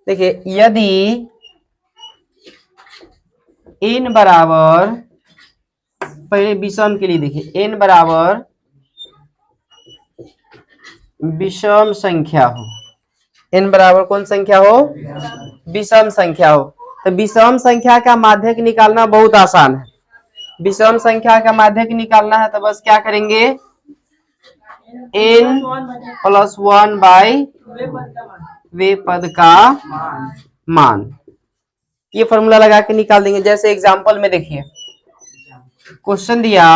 देखिए यदि n बराबर, पहले विषम के लिए देखिए n बराबर विषम संख्या हो, n बराबर कौन संख्या हो, विषम संख्या हो, तो विषम संख्या का माध्यक निकालना बहुत आसान है। विषम संख्या का माध्यक निकालना है तो बस क्या करेंगे, n प्लस 1 बाई वे पद का मान, ये फॉर्मूला लगा के निकाल देंगे। जैसे एग्जांपल में देखिए क्वेश्चन दिया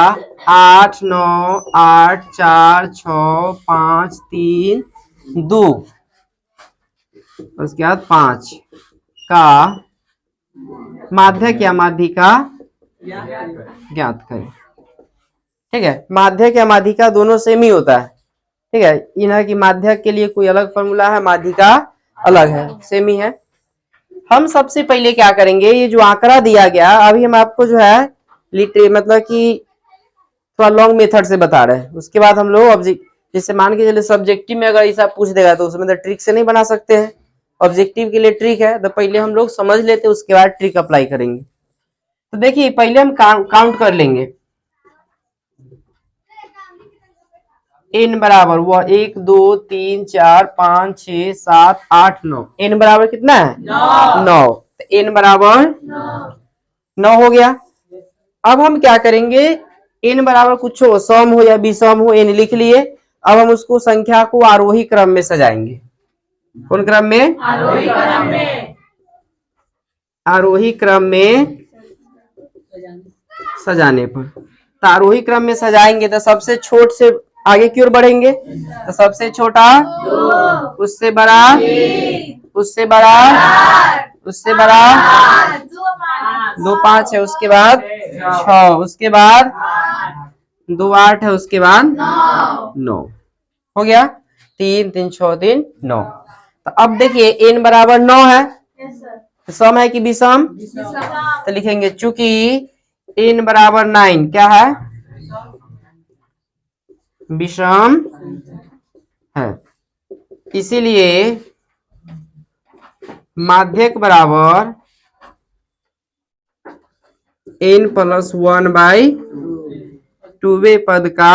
8 9 8 4 6 5 3 2, उसके बाद 5 का माध्यक या माध्यिका ज्ञात करें। ठीक है, माध्यक या माध्यिका दोनों सेम ही होता है। ठीक है, इन्हें की माध्यक के लिए कोई अलग फॉर्मूला है, माध्यिका अलग है, सेम ही है। हम सबसे पहले क्या करेंगे, ये जो आंकड़ा दिया गया अभी हम आपको जो है मतलब कि थोड़ा लॉन्ग मेथड से बता रहे हैं। उसके बाद हम लोग ऑब्जेक्ट, जैसे मान के चले सब्जेक्टिव में अगर ऐसा पूछ देगा तो उसमें तो ट्रिक से नहीं बना सकते हैं। ऑब्जेक्टिव के लिए ट्रिक है, तो पहले हम लोग समझ लेते हैं, उसके बाद ट्रिक अप्लाई करेंगे। तो देखिए पहले हम काउंट कर लेंगे। n बराबर हुआ 1 2 3 4 5 6 7 8 9, n बराबर कितना है 9, तो n बराबर 9 हो गया। अब हम क्या करेंगे, n बराबर कुछ हो, सम हो या विषम हो, n लिख लिए। अब हम उसको संख्या को आरोही क्रम में सजाएंगे। कौन क्रम में, आरोही क्रम में, आरोही क्रम में सजाने पर, तो आरोही क्रम में सजाएंगे तो सबसे छोट से आगे की ओर बढ़ेंगे, तो सबसे छोटा उससे बड़ा, उससे बड़ा, उससे बड़ा 2 5 है, उसके बाद 6, उसके बाद 2 8 है, उसके बाद 9 हो गया। 3 3 6 3 9। तो अब देखिए n बराबर 9 है, तो सम है कि विषम, तो लिखेंगे चूंकि n बराबर 9 क्या है, विषम है, इसीलिए माध्यक बराबर n प्लस 1 बाई 2 पद का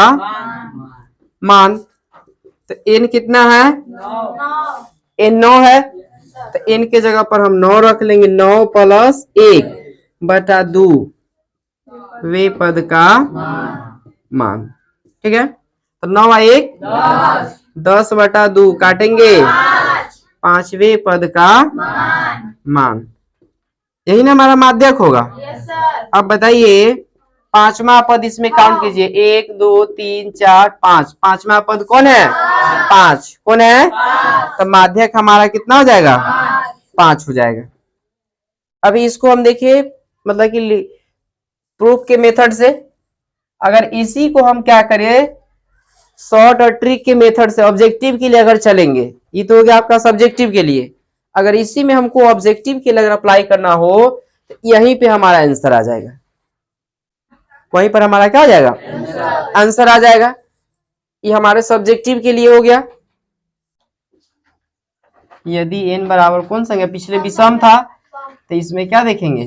मान। तो n कितना है, n 9 है, तो n के जगह पर हम 9 रख लेंगे, 9 प्लस 1 बटा 2 वे पद का मान। ठीक है, तो 9 1 10 बटा 2 काटेंगे 5वें पद का मान, यही ना हमारा माध्यक होगा। अब बताइए पांचवा पद इसमें काउंट कीजिए, 1 2 3 4 5, पांचवा पद कौन है, 5, कौन है, तो माध्यक हमारा कितना हो जाएगा, 5 हो जाएगा। अभी इसको हम देखिए मतलब कि प्रूफ के मेथड से, अगर इसी को हम क्या करें शॉर्ट और ट्रिक के मेथड से ऑब्जेक्टिव के लिए अगर चलेंगे, ये तो हो गया आपका सब्जेक्टिव के लिए, अगर इसी में हमको ऑब्जेक्टिव के लिए अगर अप्लाई करना हो तो यहीं पे हमारा आंसर आ जाएगा, वहीं पर हमारा क्या हो जाएगा, आंसर आ जाएगा। ये हमारे सब्जेक्टिव के लिए हो गया। यदि n बराबर कौन संख्या, पिछले विषम था तो इसमें क्या देखेंगे,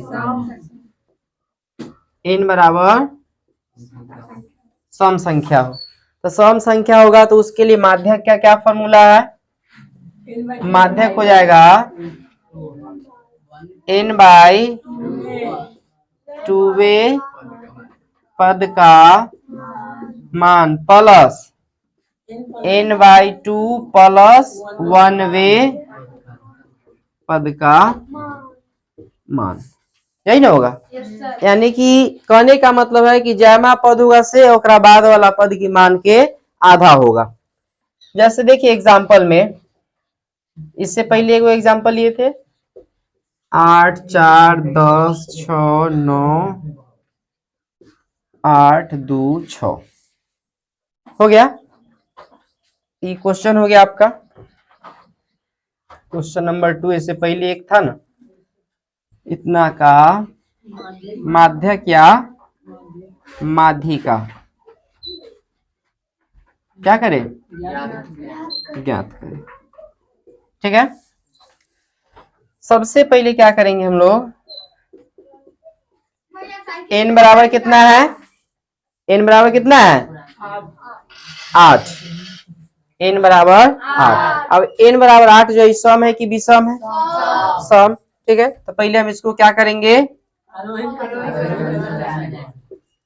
n बराबर सम संख्या हो, तो सम संख्या होगा तो उसके लिए माध्यक का क्या फॉर्मूला है, माध्यक हो जाएगा n बाई 2 पद का मान प्लस n बाई 2 प्लस 1 पद का मान, यही ना होगा। यानी कि कहने का मतलब है कि जयमा पद होगा से ओकरा बाद वाला पद की मान के आधा होगा। जैसे देखिए एग्जांपल में, इससे पहले एगो एग्जांपल लिए थे 8 4 10 6 9 8 2 6 हो गया। ये क्वेश्चन हो गया आपका क्वेश्चन नंबर 2। इससे पहले एक था ना, इतना का माध्यक या माध्यिका क्या करें, ज्ञात करें। ठीक है, सबसे पहले क्या करेंगे हम लोग, n बराबर कितना है, n बराबर कितना है 8, n बराबर 8। अब n बराबर 8 जो सम है कि विषम है, सम। ठीक है, तो पहले हम इसको क्या करेंगे,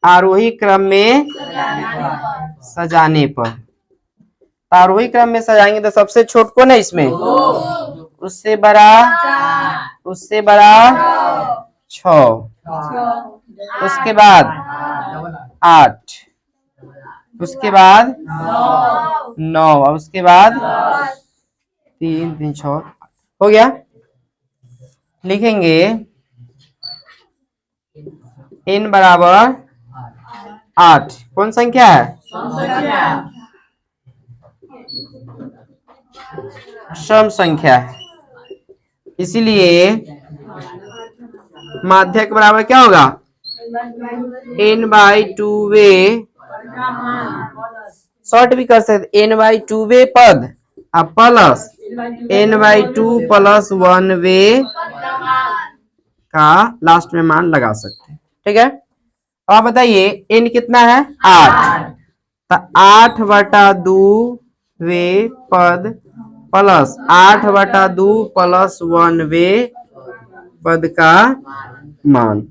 आरोही क्रम में सजाने पर। आरोही क्रम में सजाएंगे तो सबसे छोट कौन है इसमें, उससे बड़ा, उससे बड़ा 6, उसके बाद 8, उसके बाद 9, और उसके बाद 3 3 6 हो गया। लिखेंगे n बराबर 8 कौन संख्या है, सम संख्या है, इसीलिए माध्यक बराबर क्या होगा, n/2वे, शॉर्ट भी कर सकते n/2वे पद अब प्लस n/2 + 1वे का लास्ट में मान लगा सकते हैं। ठीक है, अब आप बताइए n कितना है 8, तो 8/2 वे पद प्लस 8/2 + 1वे पद का मान,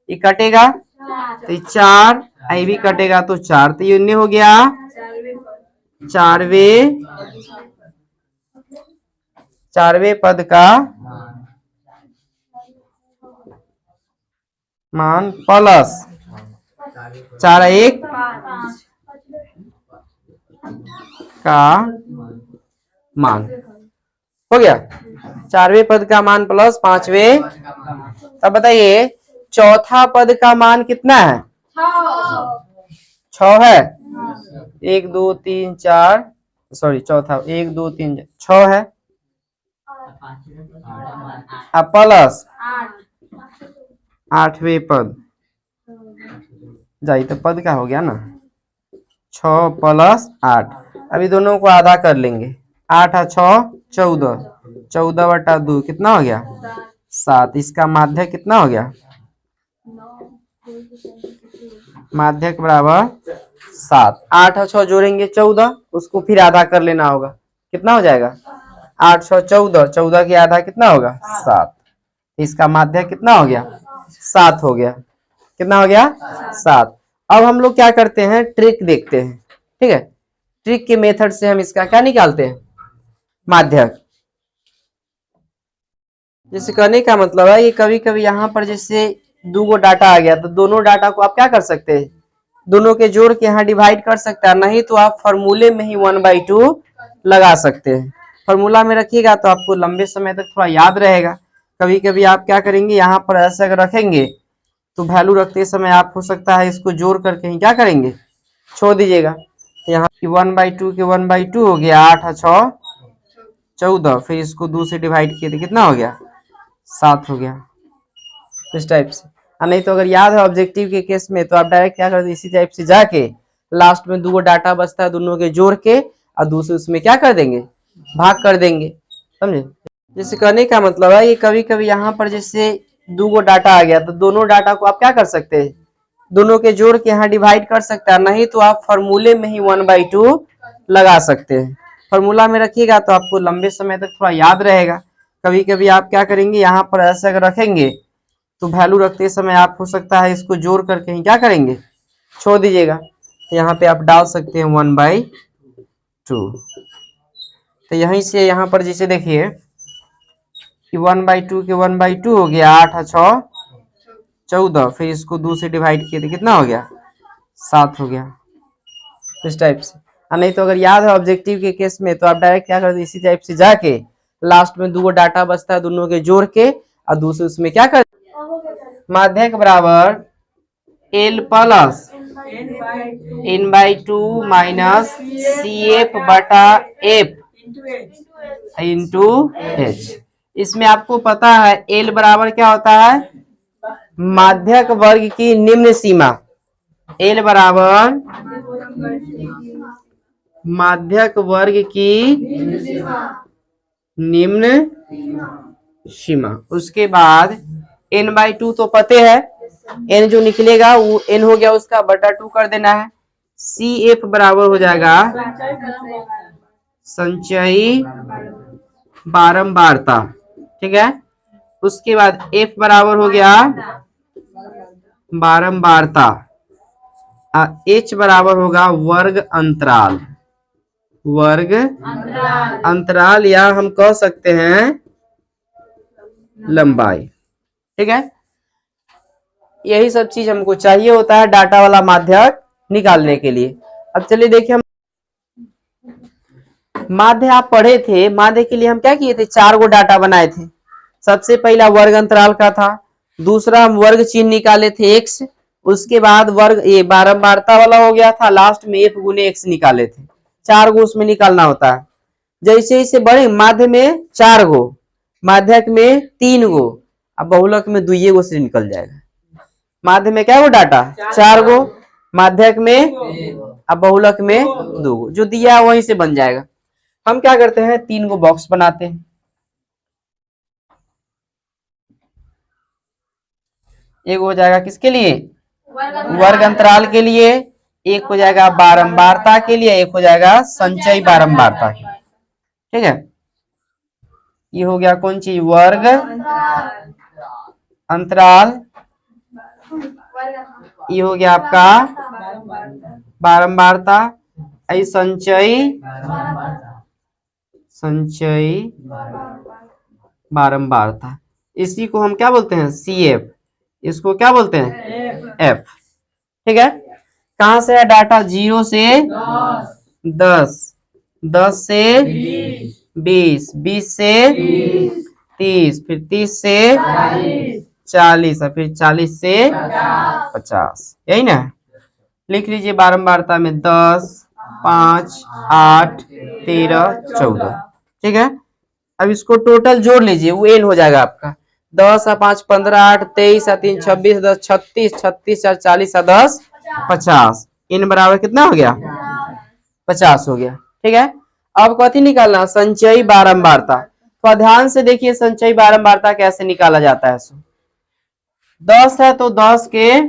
ये कटेगा तो 4, ये भी कटेगा तो 4, तो ये हो गया 4वे पद का मान प्लस 4 1 का मान हो गया, 4वे पद का मान प्लस 5वे। तब बताइए चौथा पद का मान कितना है, 6 है, 1 2 3 4, सॉरी चौथा 1 2 3 6 है, अब प्लस 8वें पद, जाइए तो पद का हो गया ना 6 + 8। अभी दोनों को आधा कर लेंगे, 8 और 6 14, 14/2 कितना हो गया 7, इसका माध्यक कितना हो गया, माध्यक बराबर 7। 8 और 6 जोड़ेंगे 14, उसको फिर आधा कर लेना होगा, कितना हो जाएगा 8 6 14, 14 के आधा कितना होगा 7, इसका माध्यक कितना हो गया 7 हो गया, कितना हो गया 7। अब हम लोग क्या करते हैं, ट्रिक देखते हैं। ठीक है, ट्रिक के मेथड से हम इसका क्या निकालते हैं, माध्यक। जैसे कहने का मतलब है, ये कभी कभी यहाँ पर जैसे दो गो डाटा आ गया तो दोनों डाटा को आप क्या कर सकते हैं, दोनों के जोड़ के यहाँ डिवाइड कर सकते हैं, नहीं तो आप फॉर्मूले में ही 1/2 लगा सकते हैं। फॉर्मूला में रखिएगा तो आपको लंबे समय तक थोड़ा याद रहेगा। कभी कभी आप क्या करेंगे, यहाँ पर ऐसे अगर रखेंगे तो वैल्यू रखते समय आप हो सकता है इसको जोड़ करके ही क्या करेंगे, छोड़ दीजिएगा। तो यहाँ 1/2 के 1/2 हो गया, 8 और 6 14, फिर इसको 2 से डिवाइड किए तो कितना हो गया 7 हो गया, इस टाइप से। नहीं तो अगर याद है ऑब्जेक्टिव के केस में तो आप डायरेक्ट क्या करते, इसी टाइप से जाके लास्ट में 2 डाटा बचता है, दोनों के जोड़ के और दूसरे उसमें क्या कर देंगे, भाग कर देंगे, समझे। जैसे कहने का मतलब है, ये कभी कभी यहाँ पर जैसे 2 डाटा आ गया तो दोनों डाटा को आप क्या कर सकते हैं, दोनों के जोड़ के यहाँ डिवाइड कर सकते हैं, नहीं तो आप फॉर्मूले में ही 1/2 लगा सकते हैं। फॉर्मूला में रखिएगा तो आपको लंबे समय तक थोड़ा याद रहेगा। कभी कभी आप क्या करेंगे, यहाँ पर ऐसे अगर रखेंगे तो वैल्यू रखते समय आप हो सकता है इसको जोड़ करके ही क्या करेंगे, छोड़ दीजिएगा। तो यहाँ पे आप डाल सकते हैं 1/2। तो यहीं से यहाँ पर जैसे देखिए कि 1/2 के 1/2 हो गया, 8 और 6 14, फिर इसको 2 से डिवाइड किए तो कितना हो गया 7 हो गया, इस टाइप से। नहीं तो अगर याद है ऑब्जेक्टिव के केस में तो आप डायरेक्ट क्या करते, इसी टाइप से जाके लास्ट में 2 डाटा बचता है, दोनों के जोड़ के और दूसरे उसमें क्या कर, माध्यक बराबर L plus n/2 minus CF/F into H। इसमें आपको पता है L बराबर क्या होता है, माध्यक वर्ग की निम्न सीमा। L बराबर माध्यक वर्ग की निम्न सीमा। उसके बाद n/2 तो पते है, n जो निकलेगा वो n हो गया उसका बटा 2 कर देना है। CF बराबर हो जाएगा संचयी बारंबारता, ठीक है। उसके बाद F बराबर हो गया बारंबारता, H बराबर होगा वर्ग अंतराल, वर्ग अंतराल या हम कह सकते हैं लंबाई, ठीक है। यही सब चीज हमको चाहिए होता है डाटा वाला माध्यक निकालने के लिए। अब चलिए देखिए, हम माध्य आप पढ़े थे, माध्य के लिए हम क्या किए थे, 4 गो डाटा बनाए थे। सबसे पहला वर्ग अंतराल का था, दूसरा हम वर्ग चिन्ह निकाले थे x, उसके बाद वर्ग ये बारंबारता वाला हो गया था, लास्ट में f गुने x निकाले थे। 4 गो उसमें निकालना होता है। जैसे जैसे बड़े माध्य में 4 गो, माध्यक में 3 गो, अब बहुलक में 2 गो से निकल जाएगा। माध्य में क्या गो डाटा 4 गो, माध्यक में अब बहुलक में 2 गो, जो दिया वहीं से बन जाएगा। हम क्या करते हैं 3 गो बॉक्स बनाते हैं। एक हो जाएगा किसके लिए, वर्ग अंतराल के लिए, एक हो जाएगा बारंबारता के लिए, एक हो जाएगा संचयी बारंबारता के लिए, ठीक है। ये हो गया कौन चीज, वर्ग अंतराल, ये हो गया आपका बारंबारता, संचयी बारंबारता। इसी को हम क्या बोलते हैं CF, इसको क्या बोलते हैं F, ठीक है। कहां से है डाटा, 0 से 10, 10 से 20, 20 से 30, फिर 30 से 40 और फिर 40 से 50, यही ना। लिख लीजिए बारंबारता में 10, 5, 8, 13, 14, ठीक है। अब इसको टोटल जोड़ लीजिए, वो n हो जाएगा आपका 10 और 5 15, 8 23 और 3 26, 10 36, 36 और 40 और 10 50, n बराबर कितना हो गया 50 हो गया, ठीक है। अब कथी निकालना, संचयी बारंबारता। तो ध्यान से देखिए संचयी बारंबारता कैसे निकाला जाता है। 10 है तो 10 के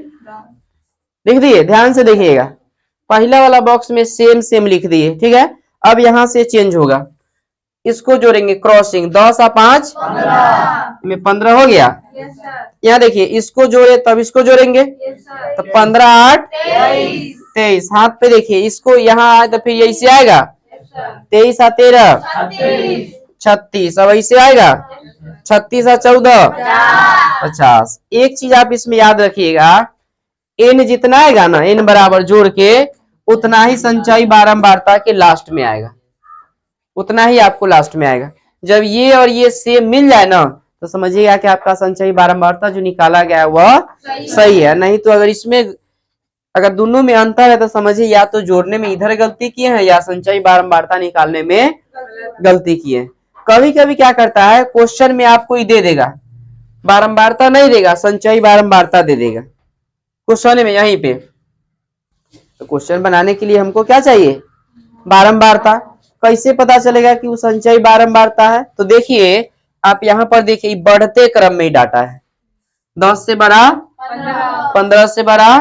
लिख दिए, ध्यान से देखिएगा, पहला वाला बॉक्स में सेम सेम लिख दिए, ठीक है। अब यहां से चेंज होगा, इसको जोड़ेंगे क्रॉसिंग, 10 और 5 में 15 हो गया। यहाँ देखिए इसको जोड़े तब इसको जोड़ेंगे, तो 15 8 23, हाथ पे देखिए इसको यहाँ आए तो फिर ऐसे आएगा 23 और 13 36, अब ऐसे आएगा 36 और 14 50। एक चीज आप इसमें याद रखिएगा, n जितना आएगा ना, n बराबर जोड़ के उतना ही संचयी बारंबारता के लास्ट में आएगा, उतना ही आपको लास्ट में आएगा। जब ये और ये सेम मिल जाए ना, तो समझिएगा कि आपका संचयी बारंबारता जो निकाला गया है वह सही है। नहीं तो अगर इसमें अगर दोनों में अंतर है तो समझिए या तो जोड़ने में इधर गलती किए हैं या संचयी बारंबारता निकालने में गलती किए हैं। कभी कभी क्या करता है, क्वेश्चन में आपको दे देगा, बारंबारता नहीं देगा, संचयी बारंबारता दे देगा क्वेश्चन में यहीं पे। तो क्वेश्चन बनाने के लिए हमको क्या चाहिए, बारंबारता। कैसे पता चलेगा कि वो संचयी बारंबारता है, तो देखिए आप यहाँ पर देखिए बढ़ते क्रम में डाटा है, 10 से बड़ा 15 से बड़ा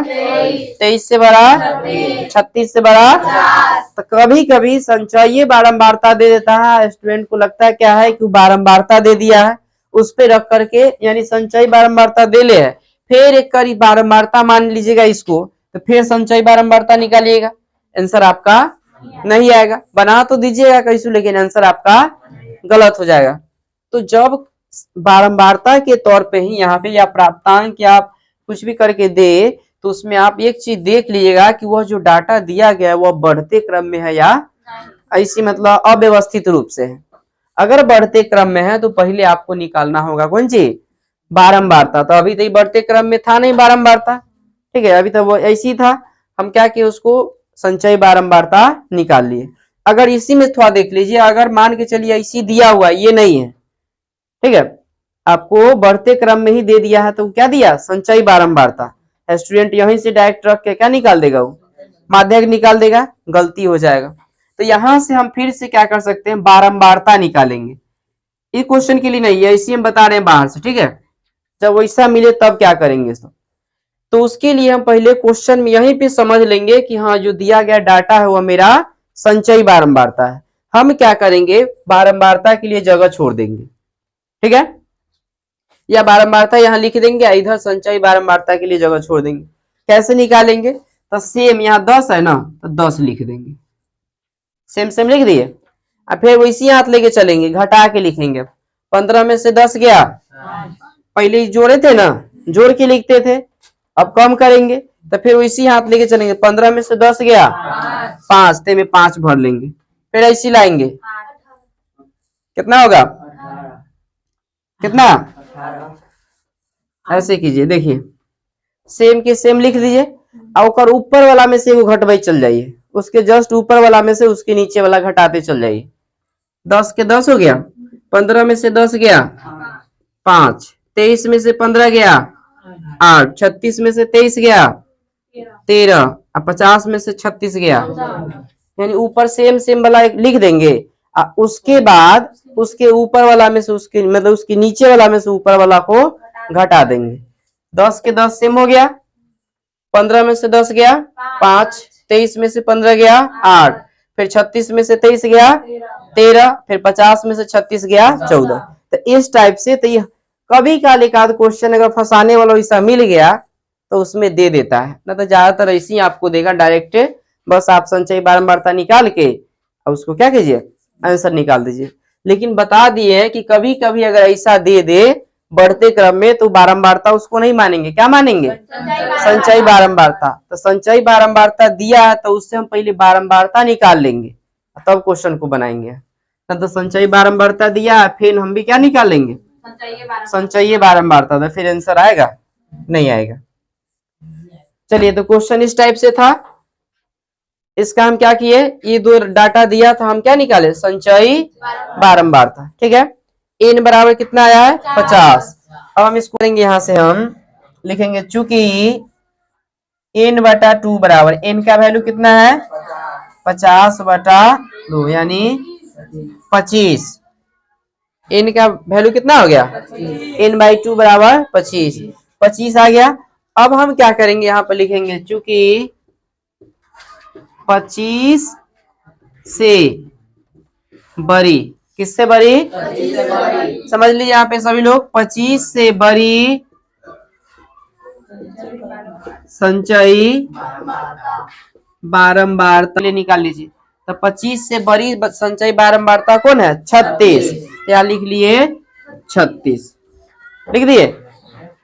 23 से बड़ा 36 से बड़ा। तो कभी कभी संचयी बारंबारता दे देता है, स्टूडेंट को लगता है क्या है कि बारंबारता दे दिया है, उस पे रख करके यानी संचयी बारंबारता दे ले है, फिर एक करीब बारंबारता मान लीजिएगा इसको, तो फिर संचयी बारंबारता निकालिएगा, आंसर आपका नहीं आएगा। बना तो दीजिएगा कैसे, लेकिन आंसर आपका गलत हो जाएगा। तो जब बारंबारता के तौर पे ही यहाँ पे या प्राप्तांक या आप कुछ भी करके दे, तो उसमें आप एक चीज देख लीजिएगा कि वह जो डाटा दिया गया है वह बढ़ते क्रम में है या ऐसी मतलब अव्यवस्थित रूप से है। अगर बढ़ते क्रम में है तो पहले आपको निकालना होगा कौन चीज, बारंबारता। तो अभी तो बढ़ते क्रम में था नहीं बारंबारता, ठीक है, अभी तो वो ऐसी था, हम क्या किए उसको संचयी बारंबारता निकाल लिए। अगर इसी में थोड़ा देख लीजिए, अगर मान के चलिए ऐसी दिया हुआ ये नहीं है, ठीक है, आपको बढ़ते क्रम में ही दे दिया है, तो क्या दिया संचयी बारंबारता, स्टूडेंट यहीं से डायरेक्ट रख के क्या निकाल देगा, वो माध्यक निकाल देगा, गलती हो जाएगा। तो यहां से हम फिर से क्या कर सकते हैं, बारंबारता निकालेंगे। ये क्वेश्चन के लिए नहीं है, इसी हम बता रहे हैं बाहर से, ठीक है। जब वैसा मिले तब क्या करेंगे इसको, तो उसके लिए हम पहले क्वेश्चन में यहीं पे समझ लेंगे कि हाँ जो दिया गया डाटा है वह मेरा संचयी बारंबारता है। हम क्या करेंगे, बारंबारता के लिए जगह छोड़ देंगे, ठीक है, या बारंबारता यहां लिख देंगे, इधर संचयी बारंबारता के लिए जगह छोड़ देंगे। कैसे निकालेंगे, तो सेम यहाँ 10 है ना, तो 10 लिख देंगे, सेम सेम लिख दिए। और फिर वैसी हाथ लेके चलेंगे, घटा के लिखेंगे। 15 में से 10 गया, पहले जोड़े थे ना, जोड़ के लिखते थे, अब कम करेंगे तो फिर वैसी हाथ लेके चलेंगे। 15 में से 10 गया 5, ते में 5 भर लेंगे, फिर ऐसी लाएंगे, कितना होगा, कितना, ऐसे कीजिए, देखिए सेम के सेम लिख दीजिए, और ऊपर वाला में से वो घटवाई चल जाइए, उसके जस्ट ऊपर वाला में से उसके नीचे वाला घटाते चल जाइए। 10 के 10 हो गया, 15 में से 10 गया 5, 23 में से 15 गया 8, 36 में से 23 गया 13, और 50 में से 36 गया, यानी ऊपर सेम सेम वाला लिख देंगे। उसके बाद उसके ऊपर वाला में से उसके मतलब उसके नीचे वाला में से ऊपर वाला को घटा देंगे। 10 के 10 सेम हो गया, 15 में से 10 गया 5, 23 में से 15 गया 8, फिर 36 में से 23 गया 13, फिर 50 में से 36 गया 14। तो इस टाइप से, तो ये कभी काल एक आध क्वेश्चन अगर फंसाने वाला ऐसा मिल गया तो उसमें दे देता है, ना तो ज्यादातर ऐसे ही आपको देगा डायरेक्ट। बस आप संचयी बारंबारता निकाल के और उसको क्या कीजिए, आंसर निकाल दीजिए। लेकिन बता दिए कि कभी कभी अगर ऐसा दे दे बढ़ते क्रम में, तो बारंबारता उसको नहीं मानेंगे, क्या मानेंगे, संचयी बारंबारता। तो संचयी बारंबारता दिया है तो उससे हम पहले बारंबारता निकाल लेंगे तब क्वेश्चन को बनाएंगे। ना तो संचयी बारंबारता दिया है फिर हम भी क्या निकाल लेंगे, संचयी बारंबारता, तो फिर आंसर आएगा, नहीं आएगा। चलिए, तो क्वेश्चन इस टाइप से था। इसका हम क्या किए, ये दो डाटा दिया था, हम क्या निकाले, संचयी बारंबारता, ठीक है। n बराबर कितना आया है 50। अब हम इसको करेंगे, यहां से हम लिखेंगे चूंकि n/2 बराबर, n का वैल्यू कितना है 50/2, यानी 25। n का वैल्यू कितना हो गया, n/2 बराबर 25, 25 आ गया। अब हम क्या करेंगे, यहाँ पर लिखेंगे चूंकि 25 से बड़ी, किससे बड़ी, समझ लीजिए यहाँ पे सभी लोग, 25 से बड़ी संचयी बारंबारता निकाल लीजिए। तो 25 से बड़ी संचयी बारंबारता कौन है, 36, क्या लिख लिए 36, लिख दिए।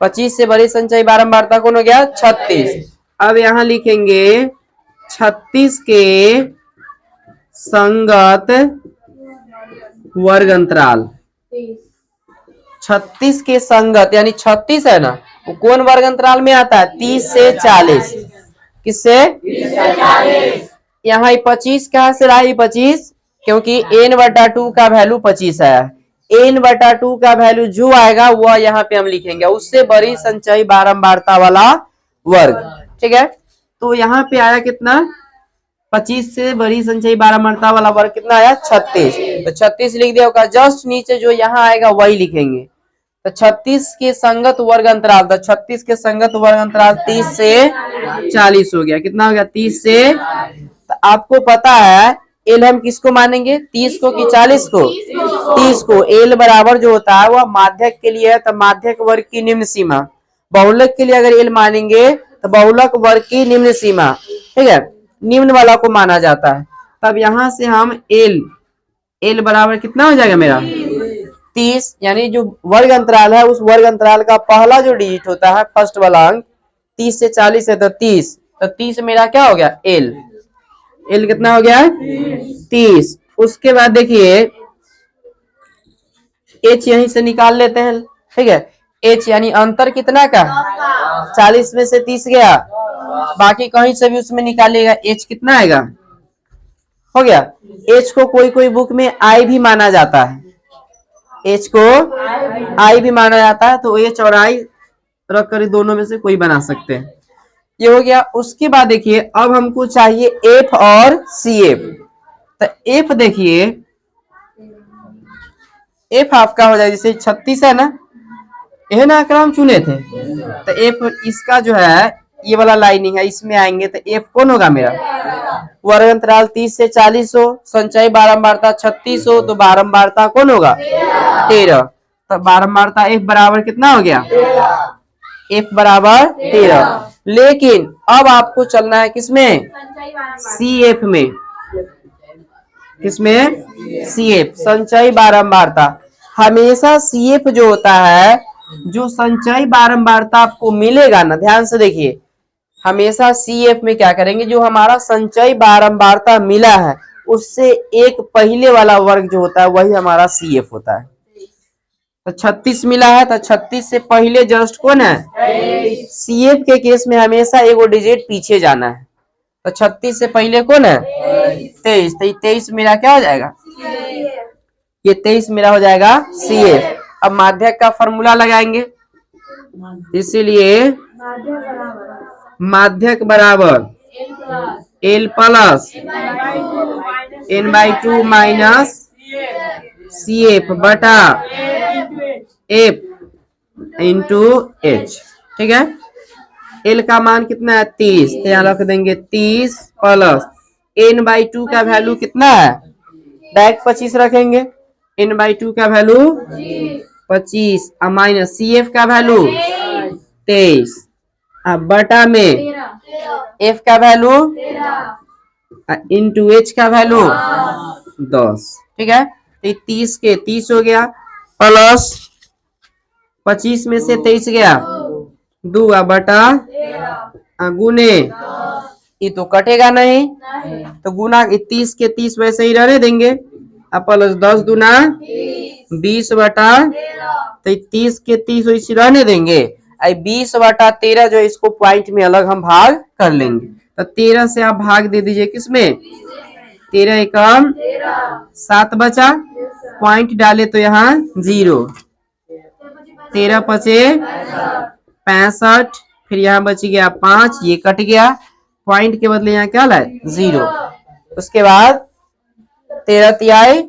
25 से बड़ी संचयी बारंबारता कौन हो गया 36। अब यहां लिखेंगे 36 के संगत वर्ग अंतराल। 36 के संगत यानी 36 है ना, वो कौन वर्ग अंतराल में आता है, 30 से 40, किससे, यहाँ 25 कहां से रहा, 25 क्योंकि n/2 का वैल्यू 25 आया है। n/2 का वैल्यू जो आएगा वह यहाँ पे हम लिखेंगे, उससे बड़ी संचयी बारंबारता वाला वर्ग, ठीक है। तो यहाँ पे आया कितना, 25 से बड़ी संचयी बारंबारता वाला वर्ग कितना आया 36, तो 36 लिख दिया होगा। जस्ट नीचे जो यहाँ आएगा वही लिखेंगे। तो 36 के संगत वर्ग अंतराल, तो 36 के संगत वर्ग अंतराल 30 से 40 हो गया, कितना हो गया 30 से। तो आपको पता है एल हम किसको मानेंगे, 30 को कि 40 को, 30 को। एल बराबर जो होता है वह माध्यक के लिए है, तो माध्यक वर्ग की निम्न सीमा। बहुलक के लिए अगर एल मानेंगे तो बहुलक वर्ग की निम्न सीमा, ठीक है, निम्न वाला को माना जाता है। तब यहां से हम एल बराबर कितना हो जाएगा मेरा 30, यानी जो वर्ग अंतराल है उस वर्ग अंतराल का पहला जो डिजिट होता है फर्स्ट वाला अंक 30 से 40 है, तो 30, तो 30 मेरा क्या हो गया एल कितना हो गया 30। उसके बाद देखिए एच यहीं से निकाल लेते हैं, ठीक है। एच यानी अंतर कितना का 40 में से 30 गया, बाकी कहीं से भी उसमें निकालिएगा एच कितना आएगा, हो गया। एच को कोई कोई बुक में आई भी माना जाता है, एच को आई भी माना जाता है, तो एच और आई रख कर दोनों में से कोई बना सकते हैं, ये हो गया। उसके बाद देखिए अब हमको चाहिए एफ और सी एफ। तो एफ देखिए एफ आपका हो जाएगा, जैसे 36 है ना, यह ना आंकड़ा हम चुने थे, तो एफ इसका जो है ये वाला लाइनिंग है, इसमें आएंगे तो एफ कौन होगा मेरा, वर्ग अंतराल 30 से 40 हो, संचयी बारंबारता 36 हो, तो बारंबारता कौन होगा 13, तो बारंबारता एफ बराबर कितना हो गया, एफ बराबर 13। लेकिन अब आपको चलना है किसमें, सी एफ में, किसमें, सी एफ, संचयी बारंबारता। हमेशा सी एफ जो होता है, जो संचयी बारंबारता आपको मिलेगा ना, ध्यान से देखिए, हमेशा सी एफ में क्या करेंगे, जो हमारा संचयी बारंबारता मिला है उससे एक पहले वाला वर्ग जो होता है वही हमारा सी एफ होता है। तो 36 मिला है, तो 36 से पहले जस्ट कौन है, सी एफ के केस में हमेशा एगो डिजिट पीछे जाना है, तो 36 से पहले कौन है 23, तो 23 मेरा क्या हो जाएगा, ये 23 मेरा हो जाएगा सी एफ। अब माध्यक का फॉर्मूला लगाएंगे, इसीलिए माध्यक बराबर L plus n/2 minus C F बटा एफ इंटू एच। ठीक है, एल का मान कितना है 30, तो यहाँ रख देंगे 30 प्लस n/2 का वैल्यू कितना है, डायरेक्ट 25 रखेंगे, n/2 का वैल्यू 25 और माइनस सी एफ का वैल्यू 23, अब बटा में एफ का वैल्यू इंटू एच का वैल्यू 10। ठीक है, तो 30 के 30 हो गया, प्लस 25 में से 23 गया 2 बटा गुने, ये तो कटेगा नहीं, तो गुना 30 के 30 वैसे ही रहने देंगे, अब प्लस 10 दूना 20 बटा, तो 30 के 30 वैसे रहने देंगे, 20 बटा 13 जो इसको पॉइंट में अलग हम भाग कर लेंगे, तो 13 से आप भाग दे दीजिए किसमें, 13 एकम 7 बचा, पॉइंट डाले तो यहाँ 0, 13 पचे 65, फिर यहाँ बच गया 5, ये कट गया, पॉइंट के बदले यहाँ क्या लाए 0, उसके बाद 13 तिहाई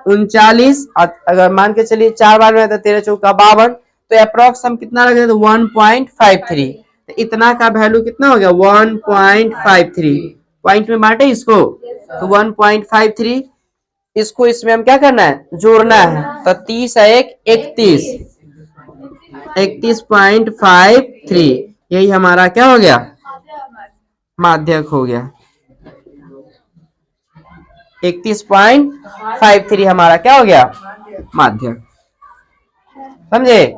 39, अगर मान के चलिए 4 बार में तो 13 चौका 52, तो अप्रोक्स हम कितना रख देते 1.53, तो इतना का वैल्यू कितना हो गया 1.53, पॉइंट में बांटे इसको, तो 1.53, इसको इसमें हम क्या करना है जोड़ना है, तो 30 है 31, 31.53, यही हमारा क्या हो गया माध्यक हो गया, 31.53 हमारा क्या हो गया माध्यक, समझे।